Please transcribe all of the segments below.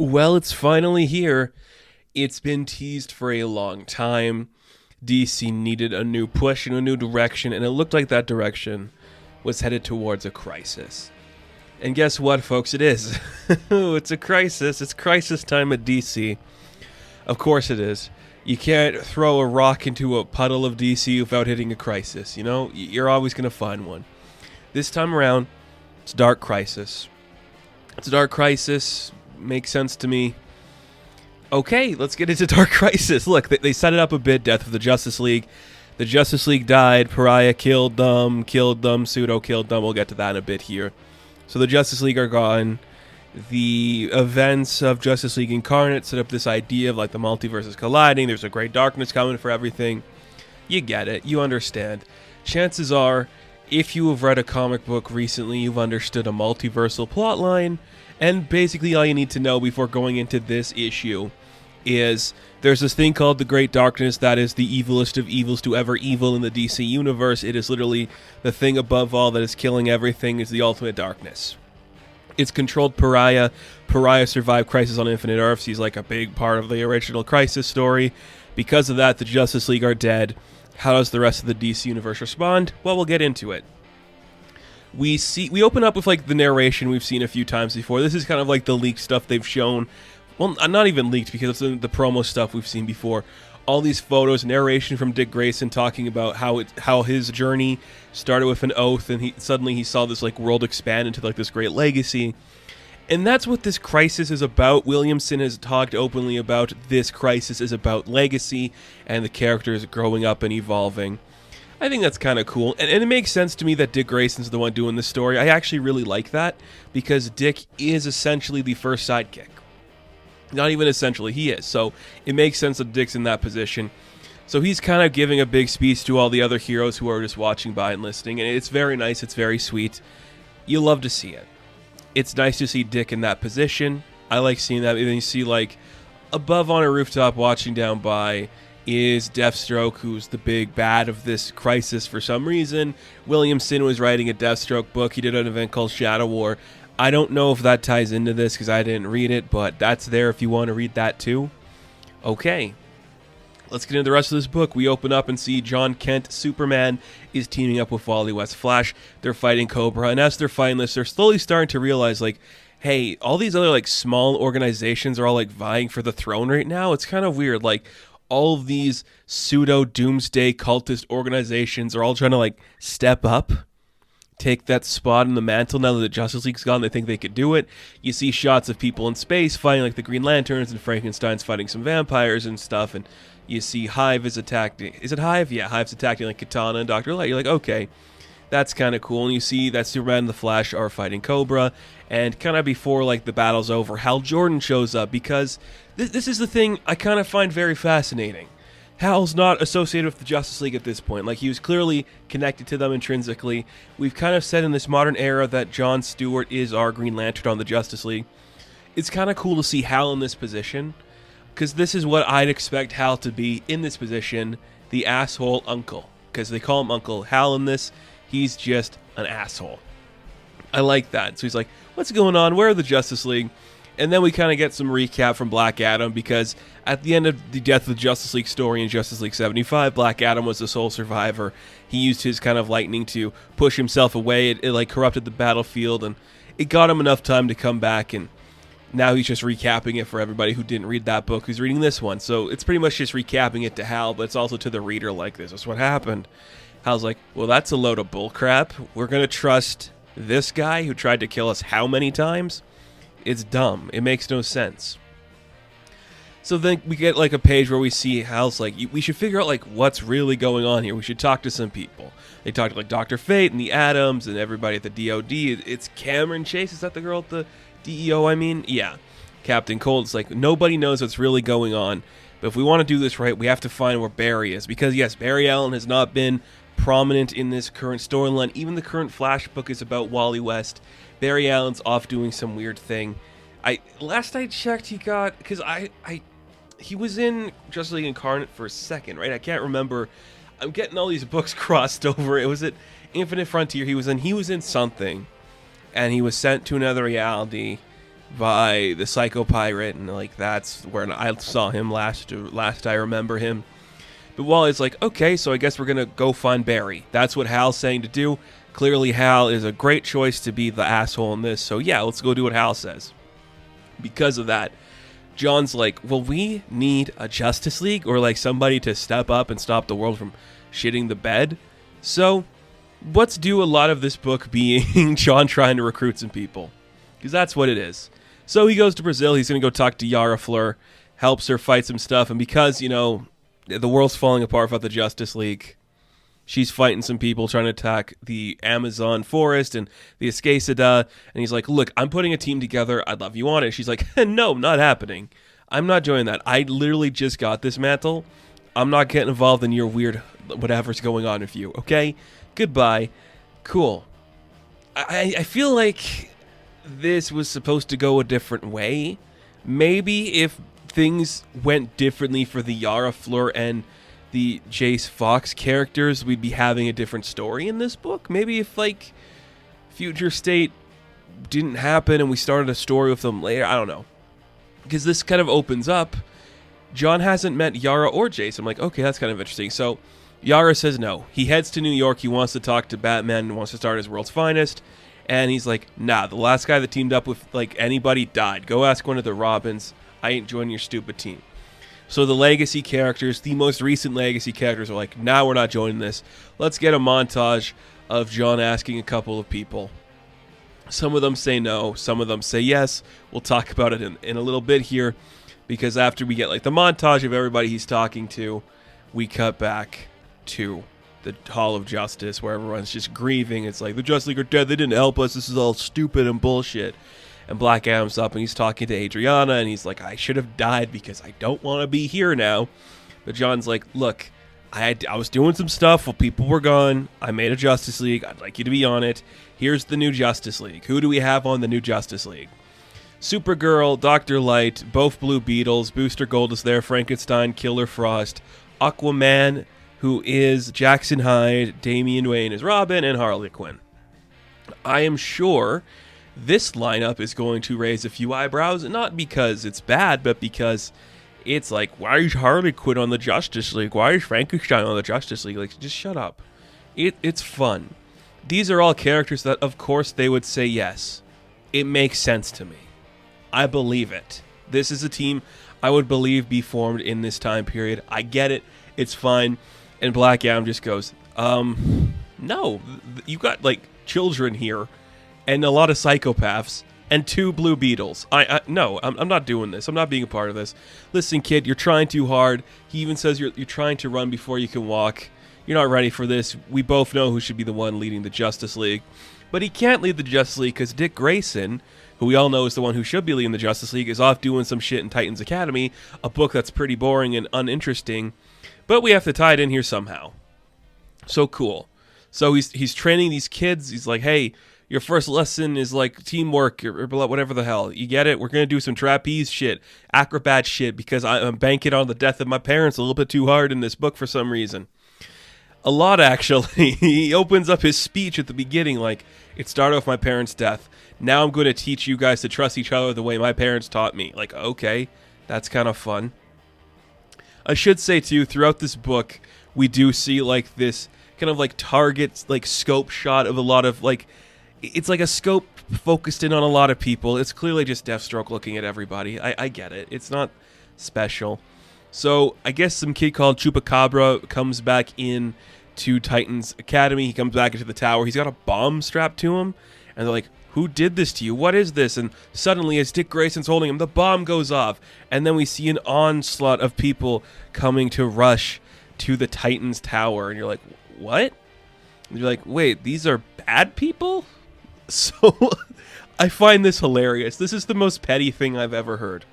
Well, it's finally here. It's been teased for a long time. DC needed a new push in a new direction, and it looked like that direction was headed towards a crisis. And guess what, folks? It is. It's a crisis. It's crisis time at DC. Of course it is. You can't throw a rock into a puddle of DC without hitting a crisis, you know? You're always going to find one. This time around, it's Dark Crisis. It's a Dark Crisis. Makes sense to me. Okay, let's get into Dark Crisis. Look, they set it up a bit. Death of the Justice League. The Justice League died. Pariah killed them. Pseudo killed them. We'll get to that in a bit here. So the Justice League are gone. The events of Justice League Incarnate set up this idea of like the multiverse is colliding. There's a great darkness coming for everything. You get it. You understand. Chances are, if you have read a comic book recently, you've understood a multiversal plotline. And basically all you need to know before going into this issue is there's this thing called the Great Darkness that is the evilest of evils to ever evil in the DC universe. It is literally the thing above all that is killing everything, is the ultimate darkness. It's controlled Pariah. Pariah survived Crisis on Infinite Earths. He's like a big part of the original Crisis story. Because of that, the Justice League are dead. How does the rest of the DC universe respond? Well, we'll get into it. We open up with like the narration we've seen a few times before. This is kind of like the leaked stuff they've shown. Well, not even leaked because it's the promo stuff we've seen before. All these photos, narration from Dick Grayson talking about how his journey started with an oath, and suddenly he saw this like world expand into like this great legacy. And that's what this crisis is about. Williamson has talked openly about this crisis is about legacy and the characters growing up and evolving. I think that's kind of cool, and it makes sense to me that Dick Grayson's the one doing this story. I actually really like that, because Dick is essentially the first sidekick. Not even essentially, he is. So it makes sense that Dick's in that position. So he's kind of giving a big speech to all the other heroes who are just watching by and listening, and it's very nice, it's very sweet. You love to see it. It's nice to see Dick in that position. I like seeing that, and then you see, like, above on a rooftop watching down by is Deathstroke, who's the big bad of this crisis for some reason. Williamson was writing a Deathstroke book. He did an event called Shadow War. I don't know if that ties into this because I didn't read it, but that's there if you want to read that too. Okay, let's get into the rest of this book. We open up and see John Kent, Superman, is teaming up with Wally West Flash. They're fighting Cobra, and as they're fighting this, they're slowly starting to realize, like, hey, all these other, like, small organizations are all, like, vying for the throne right now. It's kind of weird, like, all of these pseudo-doomsday cultist organizations are all trying to, like, step up, take that spot in the mantle now that the Justice League's gone. They think they could do it. You see shots of people in space fighting, like, the Green Lanterns, and Frankenstein's fighting some vampires and stuff, and you see Hive is attacking... Is it Hive? Yeah, Hive's attacking, like, Katana and Dr. Light. You're like, okay, that's kind of cool. And you see that Superman and the Flash are fighting Cobra, and kind of before, like, the battle's over, Hal Jordan shows up, because this is the thing I kind of find very fascinating. Hal's not associated with the Justice League at this point. Like, he was clearly connected to them intrinsically. We've kind of said in this modern era that John Stewart is our Green Lantern on the Justice League. It's kind of cool to see Hal in this position, because this is what I'd expect Hal to be in this position, the asshole uncle. Because they call him Uncle Hal in this, he's just an asshole. I like that. So he's like, what's going on? Where are the Justice League? And then we kind of get some recap from Black Adam, because at the end of the Death of the Justice League story in Justice League 75, Black Adam was the sole survivor. He used his kind of lightning to push himself away. It like corrupted the battlefield, and it got him enough time to come back, and now he's just recapping it for everybody who didn't read that book who's reading this one. So it's pretty much just recapping it to Hal, but it's also to the reader like, this is what happened. Hal's like, well, that's a load of bullcrap. We're going to trust this guy who tried to kill us how many times? It's dumb. It makes no sense. So then we get like a page where we see Hal's like, we should figure out like what's really going on here. We should talk to some people. They talk to like Dr. Fate and the Atoms and everybody at the DOD. It's Cameron Chase. Is that the girl at the DEO, I mean? Yeah. Captain Cold. It's like nobody knows what's really going on. But if we want to do this right, we have to find where Barry is. Because yes, Barry Allen has not been prominent in this current storyline. Even the current Flash book is about Wally West. Barry Allen's off doing some weird thing. Last I checked, he got, because he was in Justice League Incarnate for a second, right? I can't remember. I'm getting all these books crossed over. It was at Infinite Frontier he was in something, and he was sent to another reality, by the Psycho Pirate, and like that's where I saw him last I remember him. But Wally's like, okay, so I guess we're gonna go find Barry. That's what Hal's saying to do. Clearly Hal is a great choice to be the asshole in this, so yeah, let's go do what Hal says. Because of that, John's like, well, we need a Justice League, or like somebody to step up and stop the world from shitting the bed. So let's do a lot of this book being John trying to recruit some people, because that's what it is. So he goes to Brazil. He's going to go talk to Yara Fleur, helps her fight some stuff. And because, you know, the world's falling apart without the Justice League, she's fighting some people trying to attack the Amazon forest and the Escacida. And he's like, look, I'm putting a team together. I'd love you on it. She's like, no, not happening. I'm not joining that. I literally just got this mantle. I'm not getting involved in your weird whatever's going on with you, okay? Goodbye. Cool. I feel like this was supposed to go a different way. Maybe if things went differently for the Yara Fleur and the Jace Fox characters, we'd be having a different story in this book. Maybe if, like, Future State didn't happen and we started a story with them later. I don't know. Because this kind of opens up. John hasn't met Yara or Jace. I'm like, okay, that's kind of interesting. So Yara says no. He heads to New York. He wants to talk to Batman and wants to start his World's Finest. And he's like, nah, the last guy that teamed up with, like, anybody died. Go ask one of the Robins. I ain't joining your stupid team. So the Legacy characters, the most recent Legacy characters, are like, nah, we're not joining this. Let's get a montage of John asking a couple of people. Some of them say no. Some of them say yes. We'll talk about it in a little bit here. Because after we get, like, the montage of everybody he's talking to, we cut back to the Hall of Justice, where everyone's just grieving. It's like, the Justice League are dead. They didn't help us. This is all stupid and bullshit. And Black Adam's up, and he's talking to Adriana, and he's like, I should have died because I don't want to be here now. But John's like, look, I was doing some stuff while people were gone. I made a Justice League. I'd like you to be on it. Here's the new Justice League. Who do we have on the new Justice League? Supergirl, Dr. Light, both Blue Beetles, Booster Gold is there, Frankenstein, Killer Frost, Aquaman, who is Jackson Hyde, Damian Wayne is Robin, and Harley Quinn. I am sure this lineup is going to raise a few eyebrows, not because it's bad, but because it's like, why is Harley Quinn on the Justice League? Why is Frankenstein on the Justice League? Like, just shut up. It's fun. These are all characters that, of course, they would say yes. It makes sense to me. I believe it. This is a team I would believe be formed in this time period. I get it. It's fine. And Black Adam just goes, no. You got, like, children here and a lot of psychopaths and 2 Blue Beetles. No, I'm not doing this. I'm not being a part of this. Listen, kid, you're trying too hard. He even says you're trying to run before you can walk. You're not ready for this. We both know who should be the one leading the Justice League. But he can't lead the Justice League because Dick Grayson, who we all know is the one who should be leading the Justice League, is off doing some shit in Titans Academy, a book that's pretty boring and uninteresting, but we have to tie it in here somehow. So cool. So he's training these kids. He's like, hey, your first lesson is like teamwork or whatever the hell. You get it? We're going to do some trapeze shit, acrobat shit, because I'm banking on the death of my parents a little bit too hard in this book for some reason. A lot, actually. He opens up his speech at the beginning like, it started with my parents' death. Now I'm going to teach you guys to trust each other the way my parents taught me. Like, okay, that's kind of fun. I should say, too, throughout this book, we do see, like, this kind of, like, target, like, scope shot of a lot of, like, it's like a scope focused in on a lot of people. It's clearly just Deathstroke looking at everybody. I get it. It's not special. So I guess some kid called Chupacabra comes back in to Titans Academy. He comes back into the tower. He's got a bomb strapped to him. And they're like, who did this to you? What is this? And suddenly, as Dick Grayson's holding him, the bomb goes off. And then we see an onslaught of people coming to rush to the Titans tower. And you're like, what? And you're like, wait, these are bad people? So I find this hilarious. This is the most petty thing I've ever heard.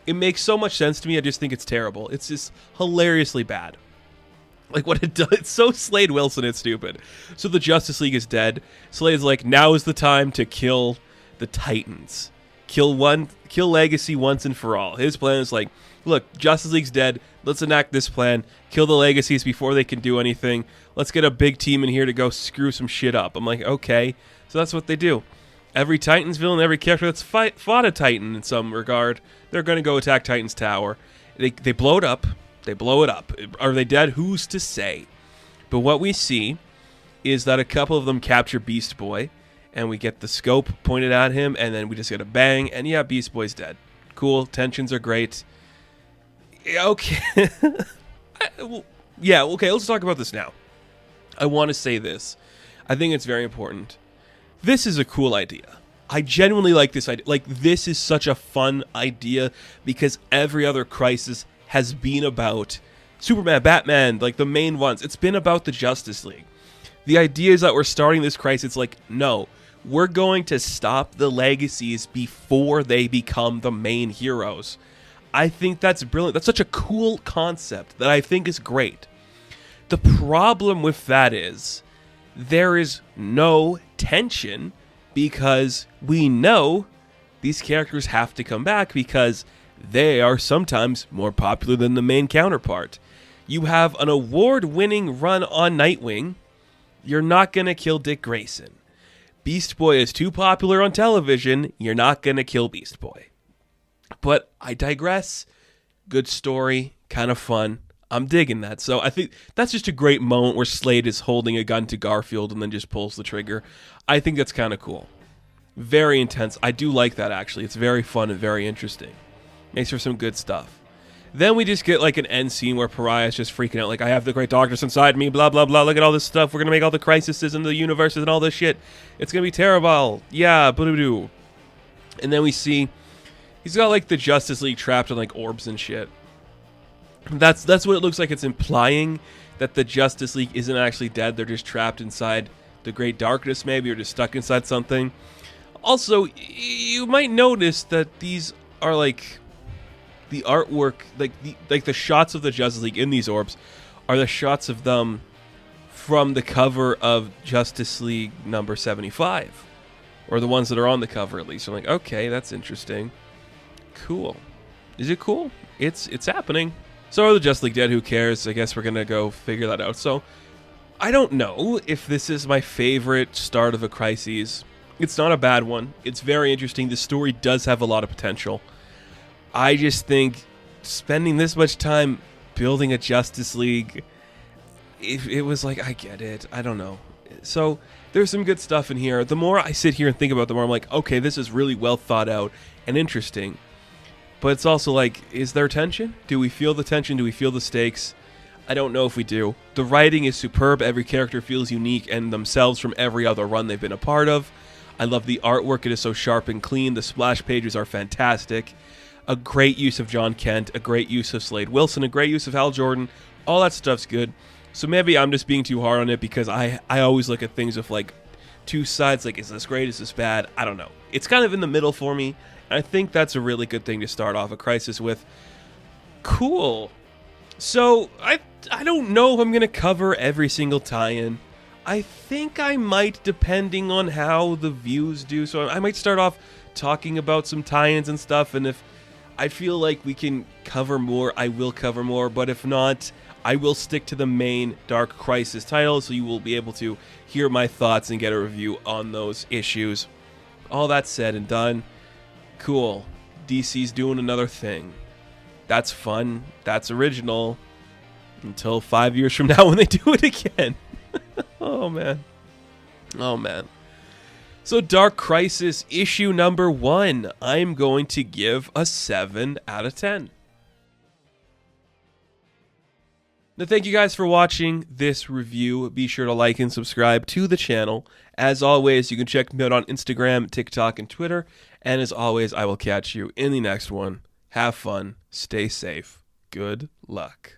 It makes so much sense to me. I just think it's terrible. It's just hilariously bad. Like what it does. It's so Slade Wilson, it's stupid. So the Justice League is dead. Slade's like, now is the time to kill the Titans. Kill Legacy once and for all. His plan is like, look, Justice League's dead. Let's enact this plan. Kill the Legacies before they can do anything. Let's get a big team in here to go screw some shit up. I'm like, okay. So that's what they do. Every Titans villain, every character that's fought a Titan in some regard, they're going to go attack Titan's tower. They blow it up. They blow it up. Are they dead? Who's to say? But what we see is that a couple of them capture Beast Boy, and we get the scope pointed at him, and then we just get a bang, and yeah, Beast Boy's dead. Cool. Tensions are great. Okay. Yeah, okay, let's talk about this now. I want to say this. I think it's very important. This is a cool idea. I genuinely like this idea. Like, this is such a fun idea because every other Crisis has been about Superman, Batman, like the main ones. It's been about the Justice League. The idea is that we're starting this Crisis like, no, we're going to stop the Legacies before they become the main heroes. I think that's brilliant. That's such a cool concept that I think is great. The problem with that is there is no tension because we know these characters have to come back because they are sometimes more popular than the main counterpart. You have an award-winning run on Nightwing. You're not going to kill Dick Grayson. Beast Boy is too popular on television. You're not going to kill Beast Boy. But I digress. Good story. Kind of fun. I'm digging that. So I think that's just a great moment where Slade is holding a gun to Garfield and then just pulls the trigger. I think that's kind of cool. Very intense. I do like that, actually. It's very fun and very interesting. Makes for some good stuff. Then we just get like an end scene where Pariah's just freaking out. Like, I have the Great Darkness inside me, blah, blah, blah. Look at all this stuff. We're going to make all the crises in the universes and all this shit. It's going to be terrible. Yeah, boo-doo-doo. And then we see he's got like the Justice League trapped in like orbs and shit. That's what it looks like. It's implying that the Justice League isn't actually dead. They're just trapped inside the Great Darkness, maybe, or just stuck inside something. Also, you might notice that these are like the artwork, like the shots of the Justice League in these orbs are the shots of them from the cover of Justice League number 75, or the ones that are on the cover at least. I'm like, okay, that's interesting. Cool. Is it cool? It's happening. So are the Justice League dead? Who cares? I guess we're going to go figure that out. So I don't know if this is my favorite start of a Crises. It's not a bad one. It's very interesting. The story does have a lot of potential. I just think spending this much time building a Justice League, it was like, I get it. I don't know. So there's some good stuff in here. The more I sit here and think about it, the more I'm like, okay, this is really well thought out and interesting. But it's also like, is there tension? Do we feel the tension? Do we feel the stakes? I don't know if we do. The writing is superb. Every character feels unique and themselves from every other run they've been a part of. I love the artwork. It is so sharp and clean. The splash pages are fantastic. A great use of John Kent. A great use of Slade Wilson. A great use of Hal Jordan. All that stuff's good. So maybe I'm just being too hard on it because I always look at things with like two sides. Like, is this great? Is this bad? I don't know. It's kind of in the middle for me. I think that's a really good thing to start off a Crisis with. Cool. So, I don't know if I'm going to cover every single tie-in. I think I might, depending on how the views do. So I might start off talking about some tie-ins and stuff, and if I feel like we can cover more, I will cover more. But if not, I will stick to the main Dark Crisis title, so you will be able to hear my thoughts and get a review on those issues. All that said and done. Cool. DC's doing another thing. That's fun. That's original. Until 5 years from now when they do it again. Oh, man. Oh, man. So Dark Crisis issue number 1. I'm going to give a 7 out of 10. Now, thank you guys for watching this review. Be sure to like and subscribe to the channel. As always, you can check me out on Instagram, TikTok, and Twitter. And as always, I will catch you in the next one. Have fun. Stay safe. Good luck.